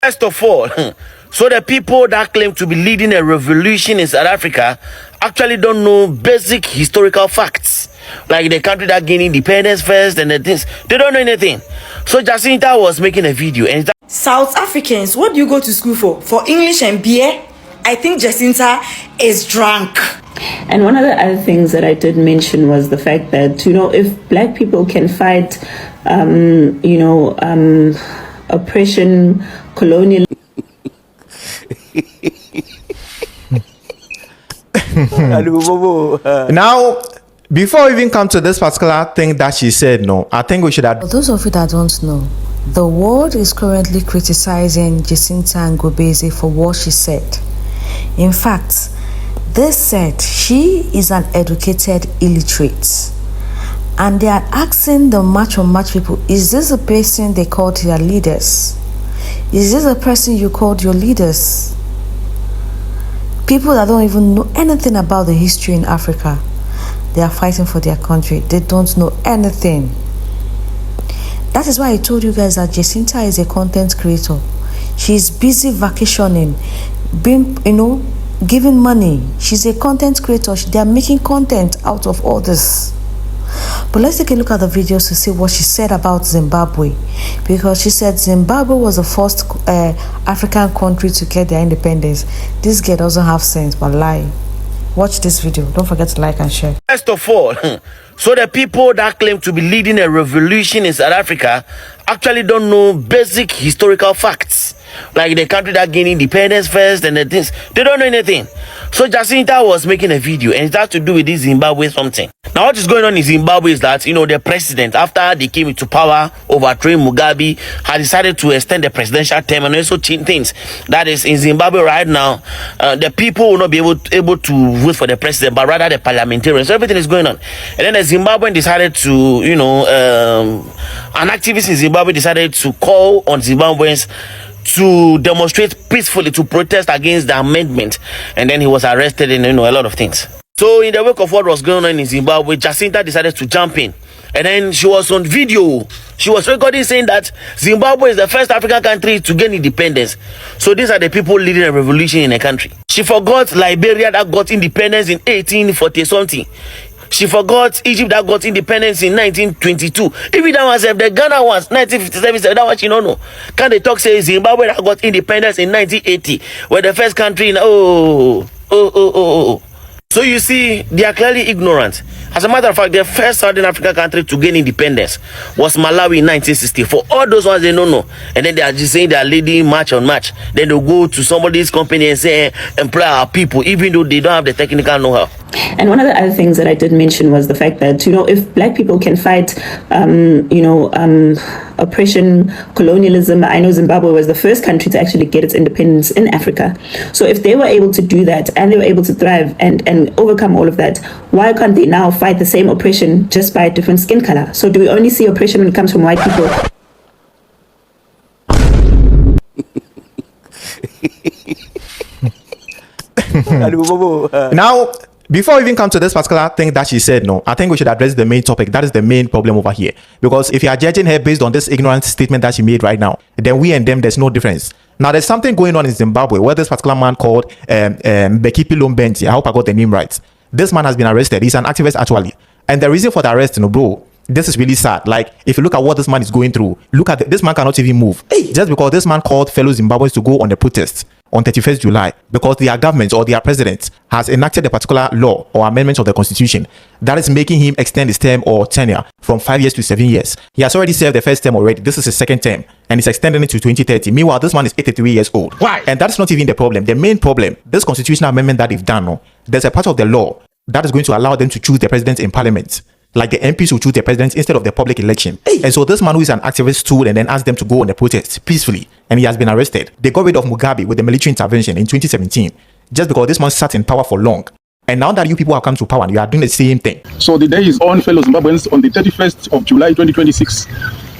First of all, so the people that claim to be leading a revolution in South Africa actually don't know basic historical facts. Like the country that gained independence first and the things. They don't know anything. So Jacinta was making a video and South Africans, what do you go to school for? For English and beer? I think Jacinta is drunk. And one of the other things that I did mention was the fact that, if black people can fight, oppression, colonial. Now, before we even come to this particular thing that she said, no, I think we should have. For those of you that don't know, the world is currently criticizing Jacinta and Ngobese for what she said. In fact, they said she is an educated illiterate. And they are asking the match people, is this a person they called their leaders? Is this a person you called your leaders? People that don't even know anything about the history in Africa, they are fighting for their country. They don't know anything. That is why I told you guys that Jacinta is a content creator. She's busy vacationing, being, giving money. She's a content creator. They are making content out of all this. But let's take a look at the videos to see what she said about Zimbabwe, because she said Zimbabwe was the first African country to get their independence. This girl doesn't have sense, but lie. Watch this video. Don't forget to like and share. First of all, so the people that claim to be leading a revolution in South Africa actually don't know basic historical facts. Like the country that gained independence first and the things. They don't know anything. So Jacinta was making a video and it has to do with this Zimbabwe something. Now what is going on in Zimbabwe is that, the president, after they came into power, overthrowing Mugabe, had decided to extend the presidential term and also change things. That is, in Zimbabwe right now, the people will not be able to vote for the president, but rather the parliamentarians. So everything is going on. And then the Zimbabwean decided to, an activist in Zimbabwe decided to call on Zimbabweans to demonstrate peacefully, to protest against the amendment, and then he was arrested and a lot of things. So in the wake of what was going on in Zimbabwe, Jacinta decided to jump in, and then she was on video. She was recording saying that Zimbabwe is the first African country to gain independence. So these are the people leading a revolution in a country. She forgot Liberia that got independence in 1840 something. She forgot Egypt that got independence in 1922. Even that one, the Ghana ones, 1957, that one she don't know. Can they talk say Zimbabwe that got independence in 1980? We're the first country in So you see, they are clearly ignorant. As a matter of fact, the first Southern African country to gain independence was Malawi in 1964. All those ones they don't know. And then they are just saying they are leading march on march. Then they'll go to somebody's company and say, employ our people, even though they don't have the technical know-how. And one of the other things that I did mention was the fact that, if black people can fight, oppression, colonialism. I know Zimbabwe was the first country to actually get its independence in Africa. So if they were able to do that and they were able to thrive and overcome all of that, why can't they now fight the same oppression just by a different skin color? So do we only see oppression when it comes from white people? Now, before we even come to this particular thing that she said, no, I think we should address the main topic. That is the main problem over here. Because if you are judging her based on this ignorant statement that she made right now, then we and them, there's no difference. Now, there's something going on in Zimbabwe where this particular man called Bekipi Lombenzi, I hope I got the name right. This man has been arrested. He's an activist actually. And the reason for the arrest, bro, this is really sad. Like, if you look at what this man is going through, look at this man cannot even move. Just because this man called fellow Zimbabweans to go on the protest on 31st July, because their government or their president has enacted a particular law or amendment of the constitution that is making him extend his term or tenure from 5 years to 7 years. He has already served the first term already. This is his second term and he's extending it to 2030. Meanwhile, this man is 83 years old. Why? And that's not even the problem. The main problem, this constitutional amendment that they've done, no, there's a part of the law that is going to allow them to choose the president in parliament. Like the MPs who choose the president instead of the public election. And so this man who is an activist stood and then asked them to go on the protest peacefully. And he has been arrested. They got rid of Mugabe with the military intervention in 2017. Just because this man sat in power for long. And now that you people have come to power, you are doing the same thing. So the day is on, fellow Zimbabweans, on the 31st of July 2026.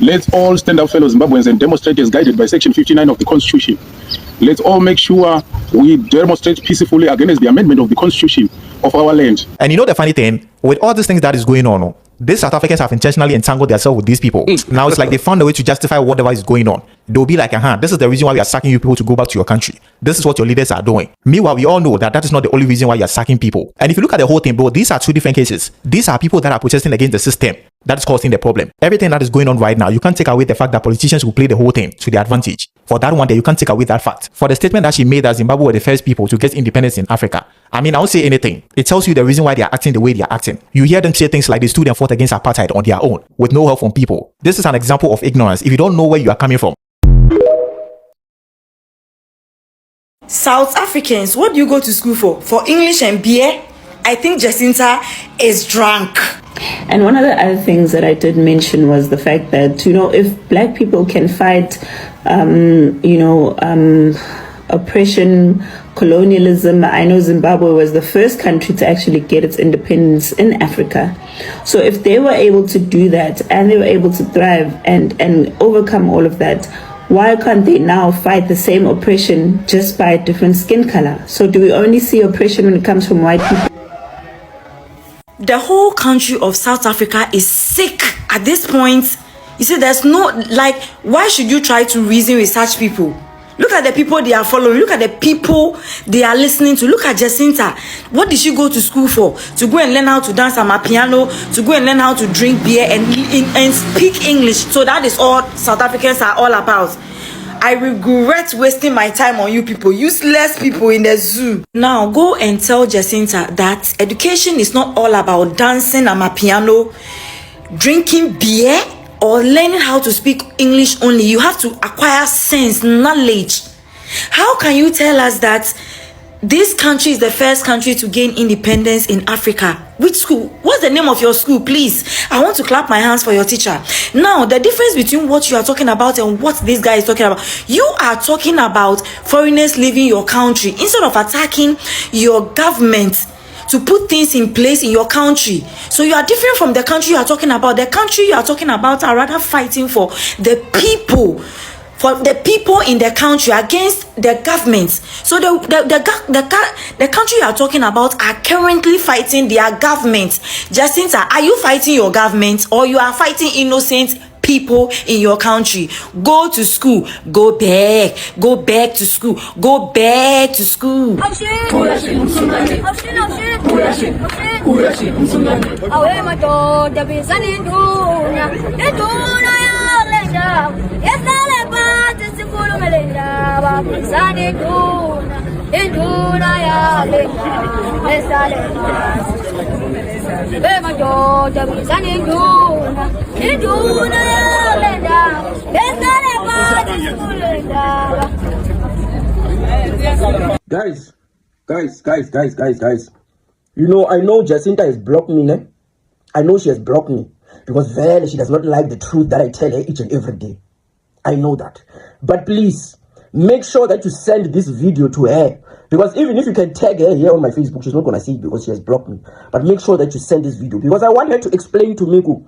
Let's all stand up, fellow Zimbabweans, and demonstrate as guided by Section 59 of the Constitution. Let's all make sure we demonstrate peacefully against the amendment of the Constitution of our land. And you know the funny thing, with all these things that is going on, These South Africans have intentionally entangled themselves with these people. Now it's like they found a way to justify whatever is going on. They'll be like, this is the reason why we are sacking you people to go back to your country. This is what your leaders are doing. Meanwhile, we all know that that is not the only reason why you're sacking people. And if you look at the whole thing, bro, these are two different cases. These are people that are protesting against the system that is causing the problem. Everything that is going on right now, you can't take away the fact that politicians will play the whole thing to their advantage. For that one day, you can't take away that fact. For the statement that she made that Zimbabwe were the first people to get independence in Africa, I won't say anything. It tells you the reason why they are acting the way they are acting. You hear them say things like they stood and fought against apartheid on their own with no help from people. This is an example of ignorance if you don't know where you are coming from. South Africans, what do you go to school for? For English and beer? I think Jacinta is drunk. And one of the other things that I did mention was the fact that, if black people can fight, oppression, colonialism. I know Zimbabwe was the first country to actually get its independence in Africa. So if they were able to do that and they were able to thrive and overcome all of that, why can't they now fight the same oppression just by a different skin color? So do we only see oppression when it comes from white people? The whole country of South Africa is sick at this point. You see, there's no, why should you try to reason with such people? Look at the people they are following. Look at the people they are listening to. Look at Jacinta. What did she go to school for? To go and learn how to dance on my piano, to go and learn how to drink beer and speak English. So that is all South Africans are all about. I regret wasting my time on you people, useless people in the zoo. Now go and tell Jacinta that education is not all about dancing on my piano, drinking beer, or learning how to speak English only. You have to acquire sense, knowledge. How can you tell us that this country is the first country to gain independence in Africa? Which school? What's the name of your school, please? I want to clap my hands for your teacher. Now, the difference between what you are talking about and what this guy is talking about, you are talking about foreigners leaving your country instead of attacking your government to put things in place in your country. So you are different from the country you are talking about. The country you are talking about are rather fighting for the people, for the people in the country against the government. So the country you are talking about are currently fighting their government. Jacinta, are you fighting your government or you are fighting innocent people in your country? Go to school. Go back to school. Go back to school. Guys. I know Jacinta has blocked me, ne? I know she has blocked me because really she does not like the truth that I tell her each and every day. I know that. But please, make sure that you send this video to her. Because even if you can tag her here on my Facebook, she's not going to see it because she has blocked me. But make sure that you send this video. Because I want her to explain to Miku,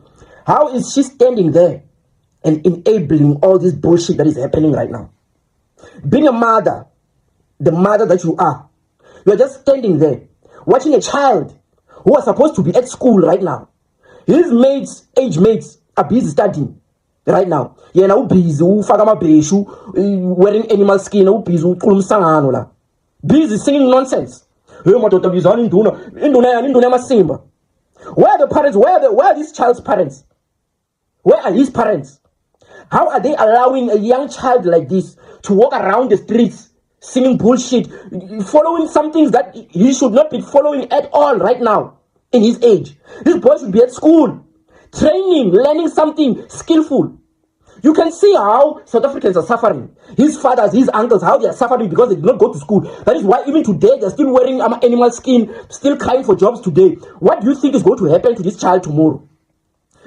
how is she standing there and enabling all this bullshit that is happening right now? Being a mother, the mother that you are just standing there, watching a child who are supposed to be at school right now. His mates, age mates, are busy studying right now. Yena busy, ufaka mabeshu, wearing animal skin, busy, busy singing nonsense. Where are the parents? Where are this child's parents? Where are his parents? How are they allowing a young child like this to walk around the streets singing bullshit, following some things that he should not be following at all right now in his age? This boy should be at school, training, learning something skillful. You can see how South Africans are suffering. His fathers, his uncles, how they are suffering because they did not go to school. That is why even today they're still wearing animal skin, still crying for jobs today. What do you think is going to happen to this child tomorrow?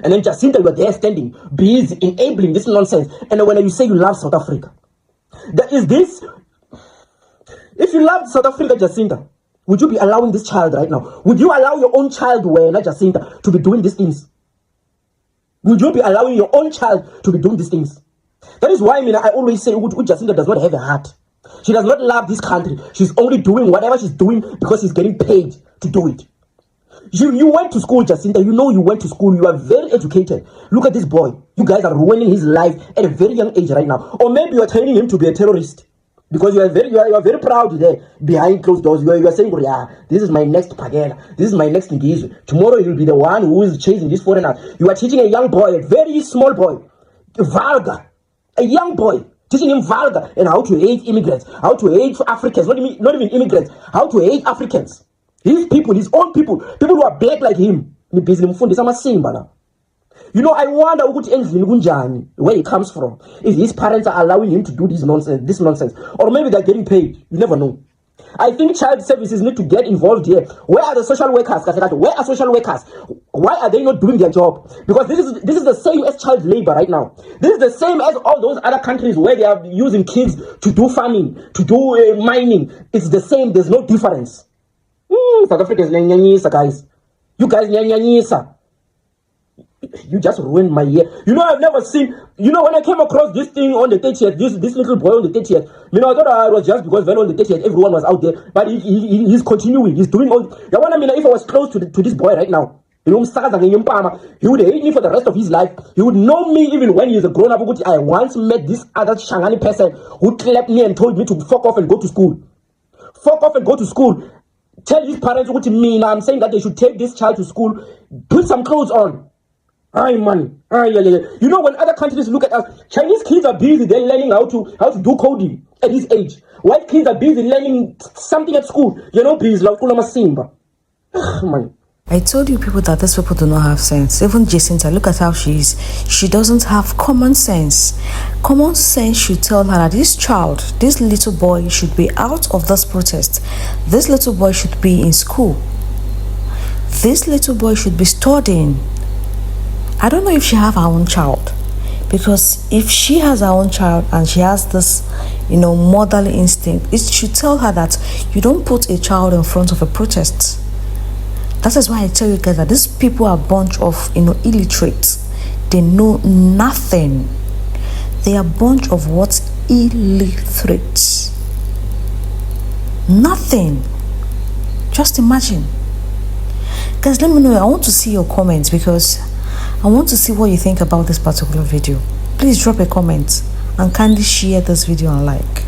And then Jacinta, you are there standing, busy enabling this nonsense. And when you say you love South Africa, that is this. If you love South Africa, Jacinta, would you be allowing this child right now? Would you allow your own child, Jacinta, to be doing these things? Would you be allowing your own child to be doing these things? That is why I always say Jacinta does not have a heart. She does not love this country. She's only doing whatever she's doing because she's getting paid to do it. You went to school, Jacinta. You know you went to school. You are very educated. Look at this boy. You guys are ruining his life at a very young age right now. Or maybe you are training him to be a terrorist. Because you are very proud there behind closed doors. You are saying, yeah, this is my next pagela. This is my next Ngizu. Tomorrow you'll be the one who is chasing this foreigner. You are teaching a young boy, a very small boy, vulgar, a young boy, teaching him vulgar and how to hate immigrants, how to hate Africans, not even immigrants, how to hate Africans. His people, his own people who are black like him. You know, I wonder where he comes from. If his parents are allowing him to do this nonsense, or maybe they're getting paid. You never know. I think child services need to get involved here. Where are the social workers? Where are social workers? Why are they not doing their job? Because this is the same as child labor right now. This is the same as all those other countries where they are using kids to do farming, to do mining. It's the same. There's no difference. South Africans, guys. You guys, you just ruined my year. You know, I've never seen, you know, when I came across this thing on the 30th, this little boy on the 30th, you know, I thought it was just because on the 30th, everyone was out there, but he's continuing, he's doing all, if I was close to this boy right now, you know, he would hate me for the rest of his life. He would know me even when he's a grown-up. I once met this other Shangani person who clapped me and told me to fuck off and go to school. Fuck off and go to school. Tell his parents what to me. I'm saying that they should take this child to school, put some clothes on. Aye, man. Yeah. You know, when other countries look at us, Chinese kids are busy. They're learning how to do coding at this age. White kids are busy learning something at school. You know, busy like Simba. Man. I told you people that these people do not have sense. Even Jacinta, look at how she is. She doesn't have common sense. Common sense should tell her that this child, this little boy, should be out of this protest. This little boy should be in school. This little boy should be studying. I don't know if she have her own child, because if she has her own child and she has this, you know, motherly instinct, it should tell her that you don't put a child in front of a protest. That is why I tell you guys that these people are a bunch of, you know, illiterates. They know nothing. They are a bunch of what? Illiterates. Nothing. Just imagine. Guys, let me know. I want to see your comments because I want to see what you think about this particular video. Please drop a comment and kindly share this video and like.